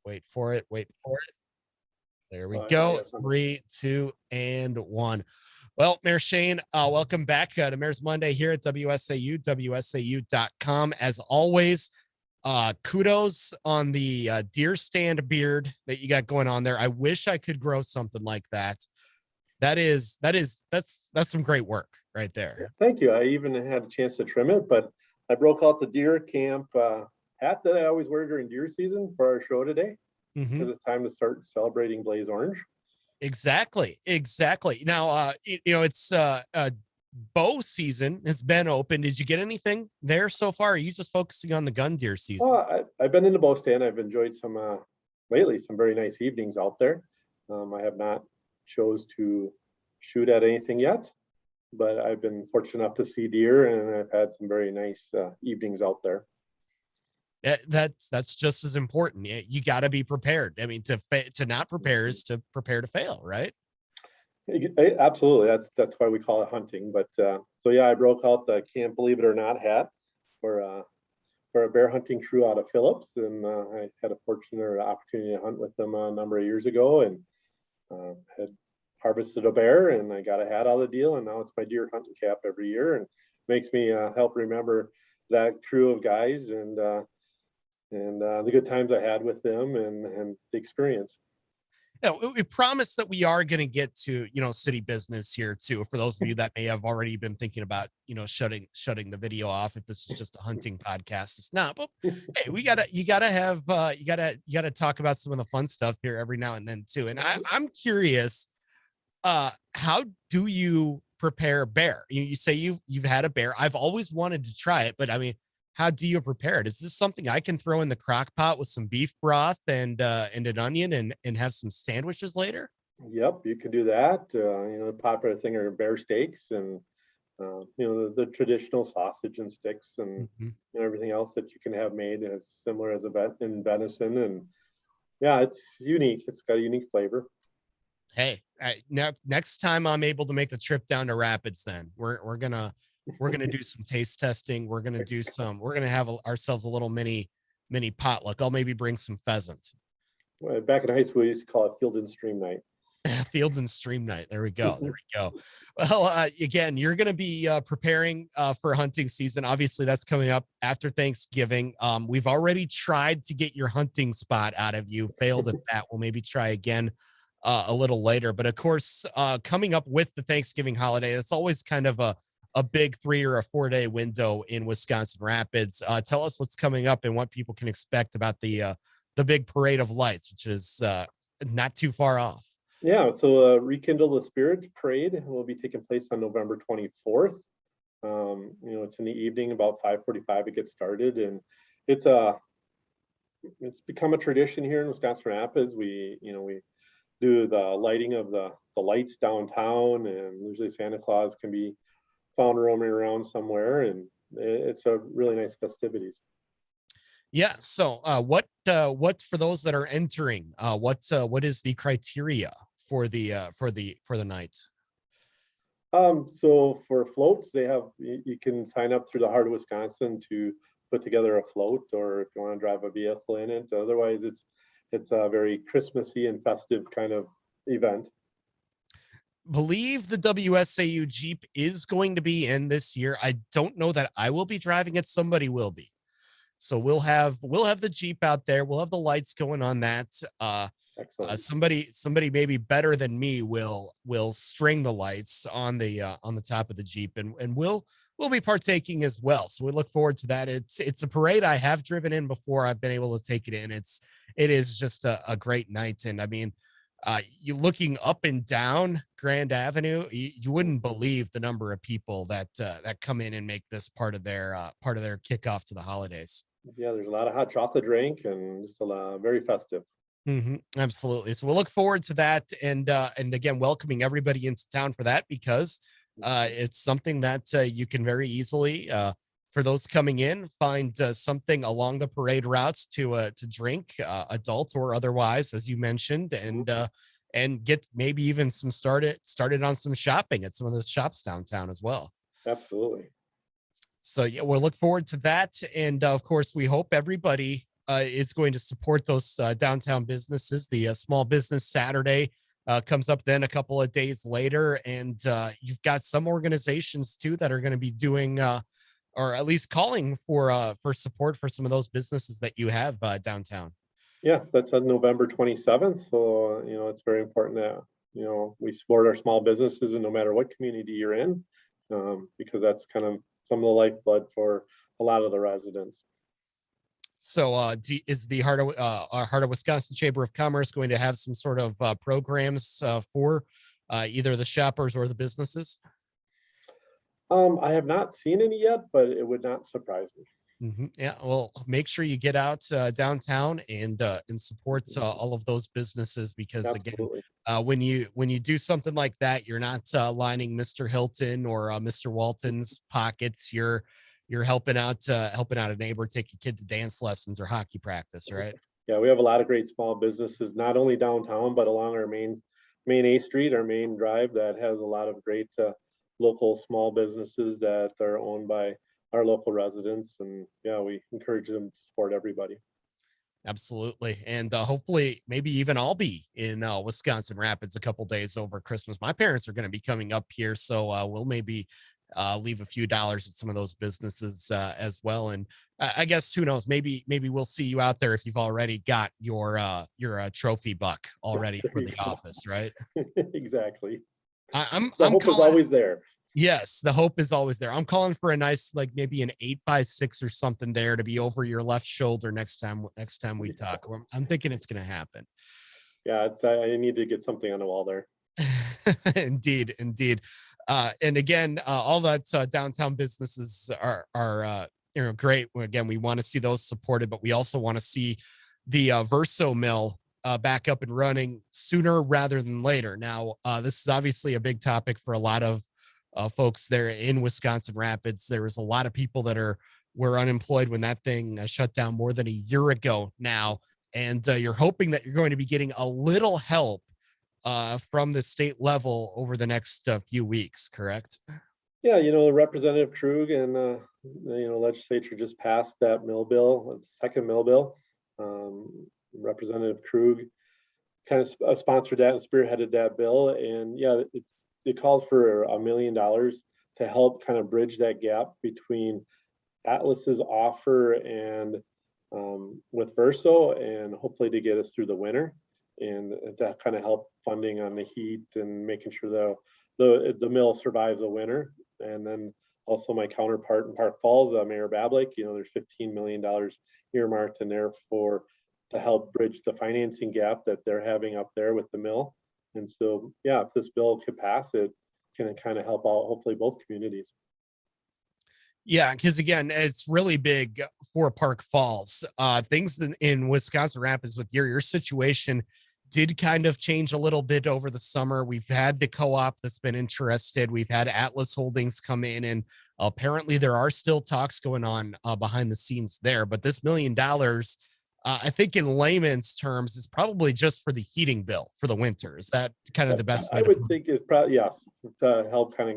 Wait for it. Wait for it. There we I go. have some. 3, 2, and 1. Well, Mayor Shane, welcome back to Mayor's Monday here at WSAU, WSAU.com. As always, kudos on the deer stand beard that you got going on there. I wish I could grow something like that. That's some great work right there. Thank you. I even had a chance to trim it, but I broke out the deer camp hat that I always wear during deer season for our show today Mm-hmm. because it's time to start celebrating Blaze Orange. Exactly. Now, it's bow season has been open. Did you get anything there so far? Or are you just focusing on the gun deer season? I've been in the bow stand. I've enjoyed some lately, some very nice evenings out there. I have not chose to shoot at anything yet, but I've been fortunate enough to see deer, and I've had some very nice evenings out there. That's just as important. You got to be prepared. I mean, to not prepare is to prepare to fail, right? Absolutely. That's why we call it hunting. But so yeah, I broke out the "Can't Believe It or Not" hat for a bear hunting crew out of Phillips, and I had a fortunate opportunity to hunt with them a number of years ago, and had harvested a bear, and I got a hat out of the deal, and now it's my deer hunting cap every year, and makes me help remember that crew of guys and the good times I had with them and the experience. Yeah, we promise that we are going to get to city business here too. For those of you that may have already been thinking about shutting the video off, if this is just a hunting podcast, it's not. But hey, you gotta talk about some of the fun stuff here every now and then too. And I'm curious, how do you prepare bear? You say you've had a bear. I've always wanted to try it, but I mean, how do you prepare it? Is this something I can throw in the crock pot with some beef broth and an onion and have some sandwiches later? Yep, you can do that. The popular thing are bear steaks and the traditional sausage and sticks and Mhm. everything else that you can have made as similar as in venison. And yeah, it's unique. It's got a unique flavor. Hey, now next time I'm able to make the trip down to Rapids, then we're gonna do some taste testing. We're gonna have ourselves a little mini potluck. I'll maybe bring some pheasants. Back in high school, we used to call it field and stream night. Field and stream night. There we go. Well, again, you're going to be preparing for hunting season. Obviously, that's coming up after Thanksgiving. We've already tried to get your hunting spot out of you, failed at that. We'll maybe try again a little later. But of course, coming up with the Thanksgiving holiday, it's always kind of a big 3 or a 4 day window in Wisconsin Rapids. Tell us what's coming up and what people can expect about the big parade of lights, which is not too far off. Yeah, so Rekindle the Spirit Parade will be taking place on November 24th. It's in the evening, about 5:45 it gets started, and it's become a tradition here in Wisconsin Rapids. We do the lighting of the lights downtown, and usually Santa Claus can be found roaming around somewhere, and it's a really nice festivities. Yeah. So, what for those that are entering? What is the criteria for the night? So for floats, you can sign up through the Heart of Wisconsin to put together a float, or if you want to drive a vehicle in it. Otherwise, it's a very Christmassy and festive kind of event. Believe the WSAU Jeep is going to be in this year. I don't know that I will be driving it. Somebody will be. So we'll have the Jeep out there. We'll have the lights going on that. Excellent. Somebody maybe better than me will string the lights on the top of the Jeep, and we'll be partaking as well. So we look forward to that. It's a parade I have driven in before. I've been able to take it in. It is just a great night. And I mean, you looking up and down Grand Avenue, you wouldn't believe the number of people that come in and make this part of their kickoff to the holidays. Yeah, there's a lot of hot chocolate drink and just a lot, very festive. Absolutely. So we'll look forward to that, and again, welcoming everybody into town for that, because it's something that you can very easily, for those coming in, find something along the parade routes to drink, adult or otherwise, as you mentioned, and get maybe even some started on some shopping at some of the shops downtown as well. Absolutely. So yeah, we'll look forward to that, and of course, we hope everybody is going to support those downtown businesses. The Small Business Saturday comes up then a couple of days later, and you've got some organizations too that are going to be doing or at least calling for support for some of those businesses that you have downtown. Yeah, that's on November 27th. So, it's very important that, we support our small businesses and no matter what community you're in, because that's kind of some of the lifeblood for a lot of the residents. So, is the Heart of Wisconsin Chamber of Commerce going to have some sort of programs for either the shoppers or the businesses? I have not seen any yet, but it would not surprise me. Yeah, well, make sure you get out downtown and support all of those businesses because again, Absolutely. when you do something like that, you're not lining Mr. Hilton or Mr. Walton's pockets. You're helping out a neighbor take a kid to dance lessons or hockey practice, right? Yeah, we have a lot of great small businesses, not only downtown, but along our main A Street, our main drive that has a lot of great local small businesses that are owned by our local residents. And yeah, we encourage them to support everybody. Absolutely. And hopefully, maybe even I'll be in Wisconsin Rapids a couple days over Christmas. My parents are going to be coming up here. So we'll maybe leave a few dollars at some of those businesses as well. And I guess who knows? Maybe we'll see you out there if you've already got your trophy buck Yes, already there for you the go. office, right? Exactly. The I'm hope is calling. always there. Yes, the hope is always there. I'm calling for a nice, like maybe an 8x6 or something there to be over your left shoulder next time we talk. I'm thinking it's going to happen. Yeah, I need to get something on the wall there. Indeed, indeed. And again, all that downtown businesses are great. Again, we want to see those supported, but we also want to see the Verso mill back up and running sooner rather than later. Now, this is obviously a big topic for a lot of folks there in Wisconsin Rapids. There was a lot of people that were unemployed when that thing shut down more than a year ago now, and you're hoping that you're going to be getting a little help from the state level over the next few weeks, correct? Yeah, Representative Krug and legislature just passed that mill bill, the second mill bill. Representative Krug kind of sponsored that and spearheaded that bill, and yeah, it calls for $1 million to help kind of bridge that gap between Atlas's offer and with Verso, and hopefully to get us through the winter, and that kind of help funding on the heat and making sure the mill survives the winter. And then also my counterpart in Park Falls, Mayor Bablik, there's $15 million earmarked in there to help bridge the financing gap that they're having up there with the mill. And so, yeah, if this bill could pass, it can kind of help out hopefully both communities. Yeah, because again, it's really big for Park Falls. Things in Wisconsin Rapids with your situation did kind of change a little bit over the summer. We've had the co-op that's been interested. We've had Atlas Holdings come in, and apparently there are still talks going on behind the scenes there. But this $1 million, I think in layman's terms, is probably just for the heating bill for the winter. Is that kind of the best way I to would put it? think it's probably, yes, to help kind of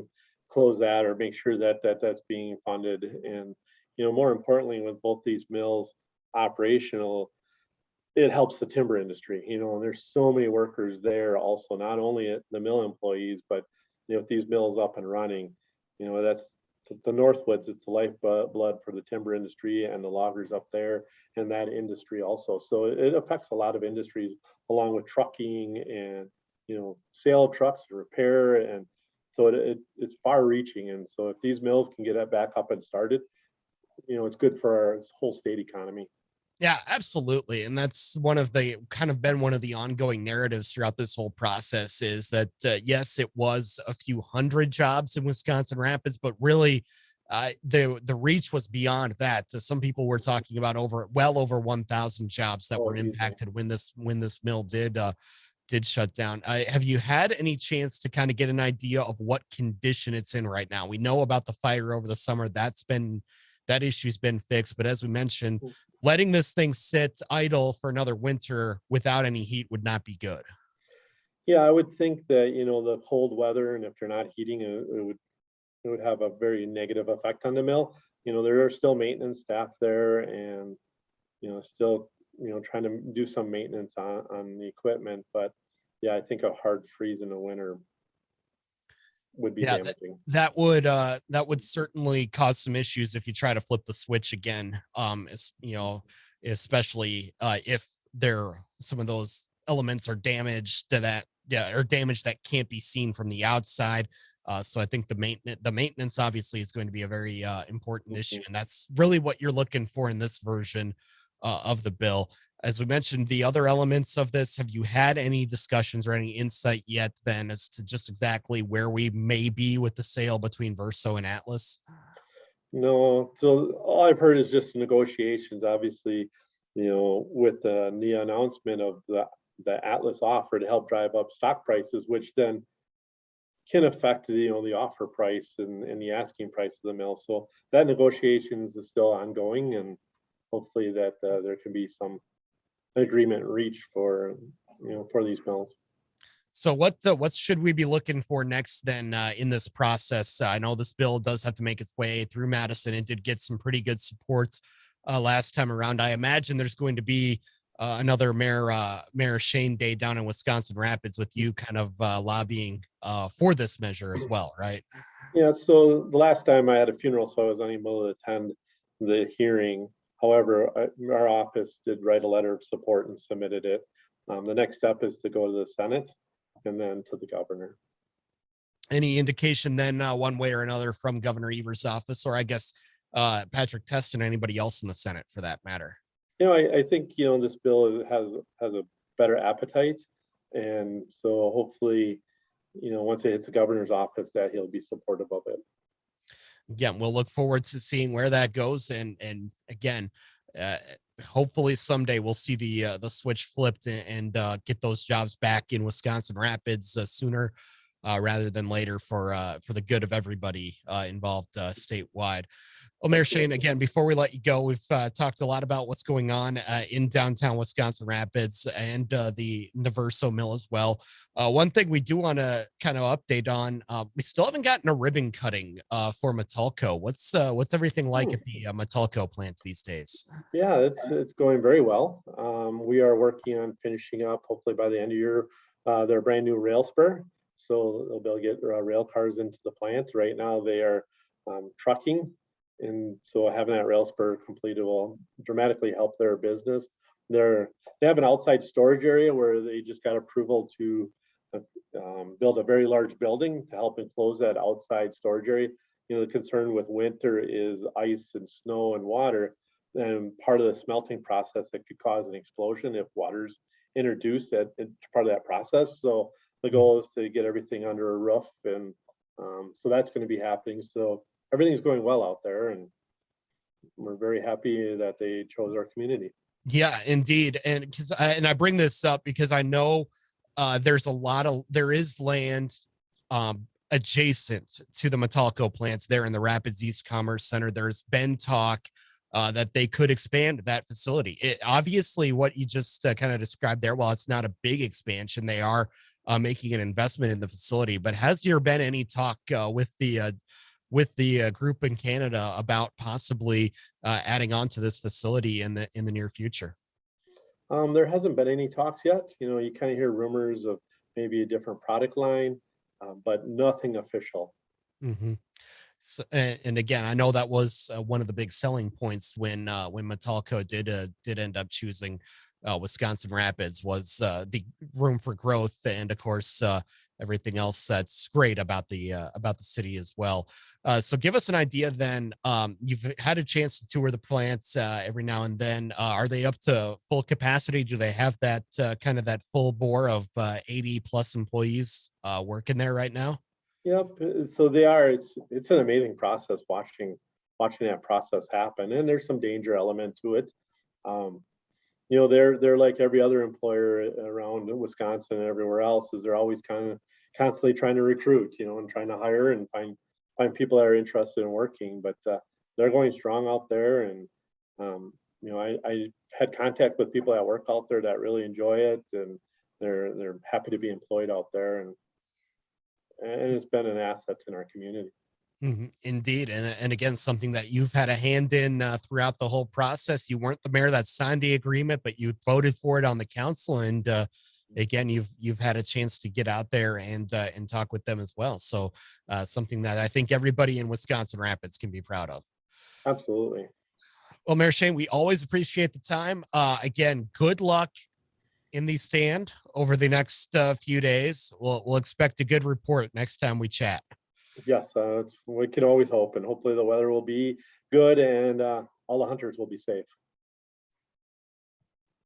close that or make sure that's being funded. And, more importantly, with both these mills operational, it helps the timber industry, and there's so many workers there also, not only at the mill employees, but, with these mills up and running, that's the Northwoods, it's the lifeblood for the timber industry and the loggers up there and that industry also. So it affects a lot of industries along with trucking and, sale of trucks to repair. And so it's far reaching. And so if these mills can get it back up and started, it's good for our whole state economy. Yeah, absolutely. And that's been one of the ongoing narratives throughout this whole process is that, yes, it was a few hundred jobs in Wisconsin Rapids, but really the reach was beyond that. Some people were talking about well over 1,000 jobs that Oh, were easily. impacted when this mill did shut down. Have you had any chance to kind of get an idea of what condition it's in right now? We know about the fire over the summer. That issue's been fixed. But as we mentioned, letting this thing sit idle for another winter without any heat would not be good. Yeah, I would think that, the cold weather and if they're not heating it would have a very negative effect on the mill. There are still maintenance staff there and still, trying to do some maintenance on the equipment. But yeah, I think a hard freeze in the winter would be Yeah, damaging. that would certainly cause some issues if you try to flip the switch again. Especially if some of those elements are damaged to that, yeah, or damage that can't be seen from the outside. So I think the maintenance obviously is going to be a very important issue, Mhm. and that's really what you're looking for in this version of the bill. As we mentioned, the other elements of this, have you had any discussions or any insight yet then as to just exactly where we may be with the sale between Verso and Atlas? No, so all I've heard is just negotiations. Obviously, with the announcement of the Atlas offer to help drive up stock prices, which then can affect the offer price and the asking price of the mill. So that negotiations is still ongoing, and hopefully that there can be some agreement reached for these mills. So what should we be looking for next then in this process? I know this bill does have to make its way through Madison. It did get some pretty good support last time around. I imagine there's going to be another Mayor Shane Day down in Wisconsin Rapids with you kind of lobbying for this measure as well, right? Yeah, so the last time I had a funeral, so I was unable to attend the hearing. However, our office did write a letter of support and submitted it. The next step is to go to the Senate and then to the governor. Any indication then one way or another from Governor Evers' office, or I guess Patrick Test and anybody else in the Senate for that matter? I think this bill has a better appetite, and so hopefully, once it hits the governor's office, that he'll be supportive of it. Again, we'll look forward to seeing where that goes, and again, uh, hopefully someday we'll see the switch flipped and get those jobs back in Wisconsin Rapids sooner rather than later for the good of everybody involved statewide. Well, Mayor Shane, Absolutely. again, before we let you go, we've talked a lot about what's going on in downtown Wisconsin Rapids and the Verso Mill as well. One thing we do want to kind of update on, we still haven't gotten a ribbon cutting for Metalco. What's everything like Hmm. at the Metalco plant these days? Yeah, it's going very well. We are working on finishing up, hopefully by the end of year, their brand new rail spur. So they'll be able to get rail cars into the plant. Right now they are trucking, and so having that rail spur completed will dramatically help their business. They have an outside storage area where they just got approval to build a very large building to help enclose that outside storage area. The concern with winter is ice and snow and water, and part of the smelting process that could cause an explosion if water's introduced at part of that process. So the goal is to get everything under a roof, and so that's going to be happening. So everything's going well out there, and we're very happy that they chose our community. Yeah, indeed. And I bring this up because I know there is land adjacent to the Metalco plants there in the Rapids East Commerce Center. There's been talk that they could expand that facility. It obviously what you just kind of described there, while it's not a big expansion, they are making an investment in the facility. But has there been any talk with the group in Canada about possibly adding on to this facility in the near future? There hasn't been any talks yet. You kind of hear rumors of maybe a different product line, but nothing official. hmm So, and again, I know that was one of the big selling points when Metalco did end up choosing Wisconsin Rapids was the room for growth, and of course everything else that's great about the city as well. So give us an idea then. You've had a chance to tour the plants every now and then. Are they up to full capacity? Do they have that kind of that full bore of 80 plus employees working there right now? Yep. So they are. It's an amazing process watching that process happen, and there's some danger element to it. Um, they're like every other employer around Wisconsin and everywhere else. Is they're always kind of constantly trying to recruit, and trying to hire and find people that are interested in working. But they're going strong out there, and I had contact with people that work out there that really enjoy it, and they're happy to be employed out there, and it's been an asset in our community. Indeed. And again, something that you've had a hand in throughout the whole process. You weren't the mayor that signed the agreement, but you voted for it on the council. And again, you've had a chance to get out there and talk with them as well. So something that I think everybody in Wisconsin Rapids can be proud of. Absolutely. Well, Mayor Shane, we always appreciate the time. Again, good luck in the stand over the next few days. We'll expect a good report next time we chat. Yes, we can always hope, and hopefully the weather will be good and all the hunters will be safe.